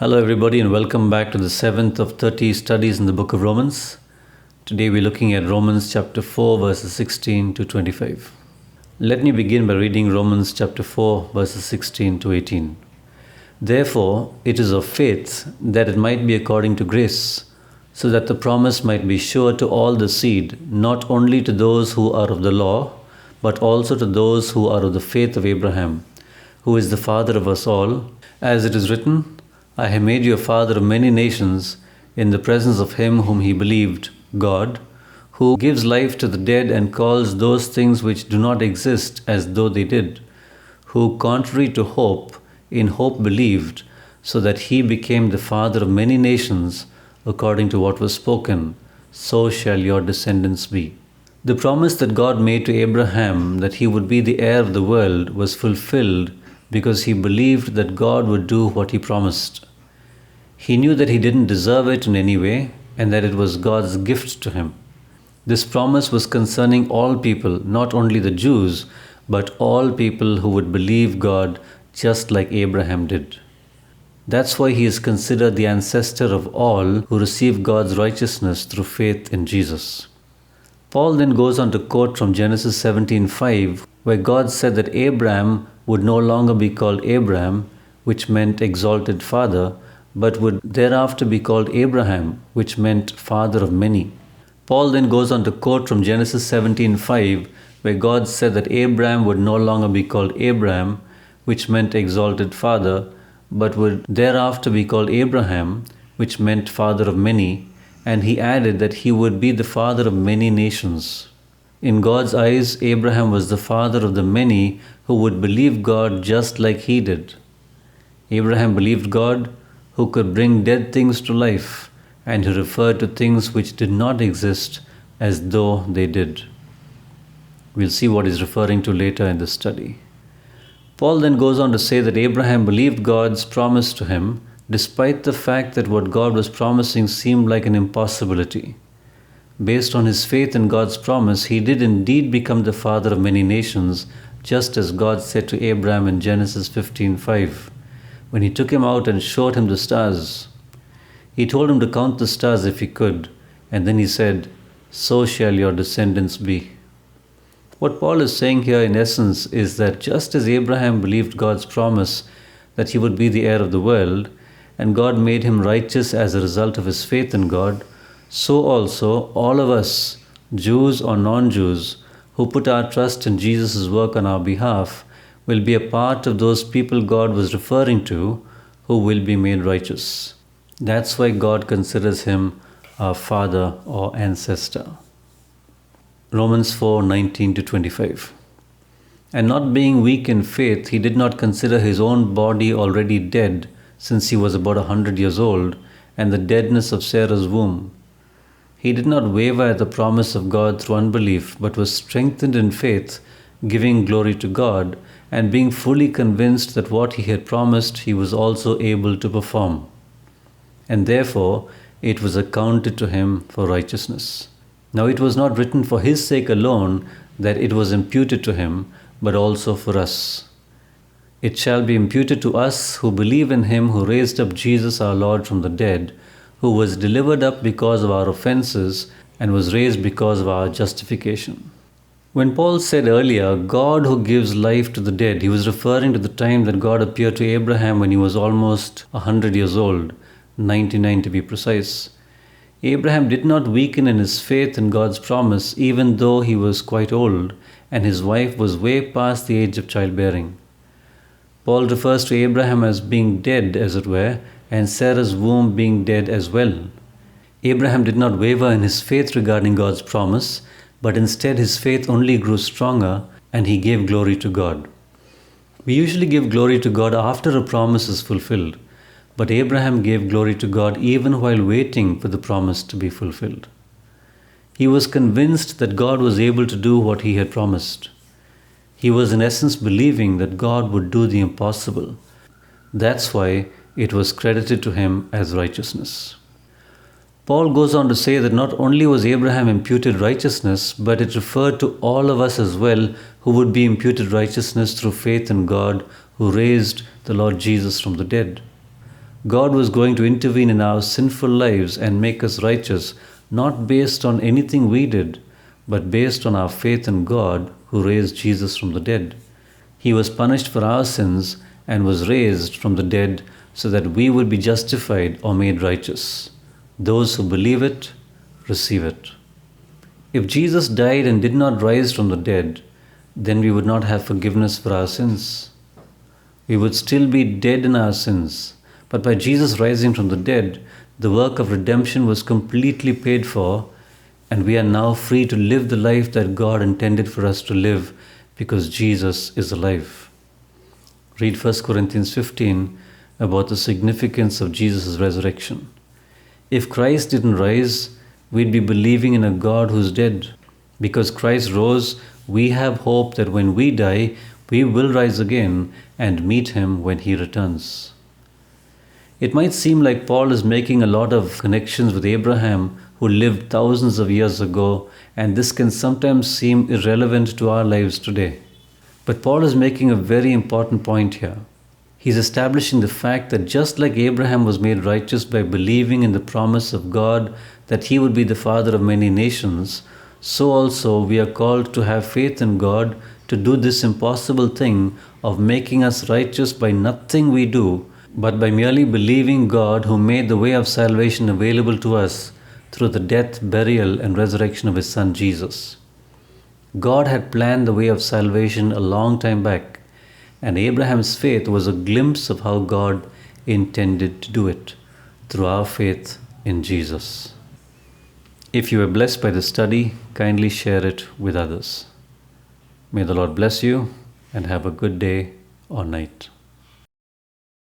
Hello, everybody, and welcome back to the 7th of 30 studies in the book of Romans. Today we're looking at Romans chapter 4, verses 16 to 25. Let me begin by reading Romans chapter 4, verses 16 to 18. Therefore, it is of faith that it might be according to grace, so that the promise might be sure to all the seed, not only to those who are of the law, but also to those who are of the faith of Abraham, who is the father of us all, as it is written, I have made you a father of many nations in the presence of him whom he believed, God, who gives life to the dead and calls those things which do not exist as though they did, who, contrary to hope, in hope believed, so that he became the father of many nations, according to what was spoken, so shall your descendants be. The promise that God made to Abraham that he would be the heir of the world was fulfilled because he believed that God would do what he promised. He knew that he didn't deserve it in any way and that it was God's gift to him. This promise was concerning all people, not only the Jews, but all people who would believe God just like Abraham did. That's why he is considered the ancestor of all who receive God's righteousness through faith in Jesus. Paul then goes on to quote from Genesis 17:5, where God said that Abraham would no longer be called Abram, which meant exalted father, but would thereafter be called Abraham, which meant father of many. Paul then goes on to quote from Genesis 17:5, where God said that Abraham would no longer be called Abram, which meant exalted father, but would thereafter be called Abraham, which meant father of many, and he added that he would be the father of many nations. In God's eyes, Abraham was the father of the many who would believe God just like he did. Abraham believed God, who could bring dead things to life, and who referred to things which did not exist as though they did. We'll see what he's referring to later in this study. Paul then goes on to say that Abraham believed God's promise to him, despite the fact that what God was promising seemed like an impossibility. Based on his faith in God's promise, he did indeed become the father of many nations, just as God said to Abraham in Genesis 15:5, when he took him out and showed him the stars. He told him to count the stars if he could, and then he said, so shall your descendants be. What Paul is saying here in essence is that just as Abraham believed God's promise that he would be the heir of the world, and God made him righteous as a result of his faith in God, so also all of us, Jews or non-Jews, who put our trust in Jesus' work on our behalf, will be a part of those people God was referring to who will be made righteous. That's why God considers him our father or ancestor. Romans 4:19 to 25. And not being weak in faith, he did not consider his own body already dead, since he was about 100 years old, and the deadness of Sarah's womb. He did not waver at the promise of God through unbelief, but was strengthened in faith, giving glory to God, and being fully convinced that what he had promised he was also able to perform. And therefore it was accounted to him for righteousness. Now it was not written for his sake alone that it was imputed to him, but also for us. It shall be imputed to us who believe in him who raised up Jesus our Lord from the dead, who was delivered up because of our offenses and was raised because of our justification. When Paul said earlier, God who gives life to the dead, he was referring to the time that God appeared to Abraham when he was almost 100 years old, 99 to be precise. Abraham did not weaken in his faith in God's promise, even though he was quite old, and his wife was way past the age of childbearing. Paul refers to Abraham as being dead, as it were, and Sarah's womb being dead as well. Abraham did not waver in his faith regarding God's promise, but instead his faith only grew stronger, and he gave glory to God. We usually give glory to God after a promise is fulfilled, but Abraham gave glory to God even while waiting for the promise to be fulfilled. He was convinced that God was able to do what he had promised. He was in essence believing that God would do the impossible. That's why it was credited to him as righteousness. Paul goes on to say that not only was Abraham imputed righteousness, but it referred to all of us as well who would be imputed righteousness through faith in God who raised the Lord Jesus from the dead. God was going to intervene in our sinful lives and make us righteous, not based on anything we did, but based on our faith in God who raised Jesus from the dead. He was punished for our sins and was raised from the dead so that we would be justified or made righteous. Those who believe it, receive it. If Jesus died and did not rise from the dead, then we would not have forgiveness for our sins. We would still be dead in our sins. But by Jesus rising from the dead, the work of redemption was completely paid for, and we are now free to live the life that God intended for us to live because Jesus is alive. Read 1 Corinthians 15 about the significance of Jesus' resurrection. If Christ didn't rise, we'd be believing in a God who's dead. Because Christ rose, we have hope that when we die, we will rise again and meet Him when He returns. It might seem like Paul is making a lot of connections with Abraham, who lived thousands of years ago, and this can sometimes seem irrelevant to our lives today. But Paul is making a very important point here. He's establishing the fact that just like Abraham was made righteous by believing in the promise of God that he would be the father of many nations, so also we are called to have faith in God to do this impossible thing of making us righteous by nothing we do, but by merely believing God who made the way of salvation available to us through the death, burial, and resurrection of His Son Jesus. God had planned the way of salvation a long time back, and Abraham's faith was a glimpse of how God intended to do it through our faith in Jesus. If you were blessed by the study, kindly share it with others. May the Lord bless you and have a good day or night.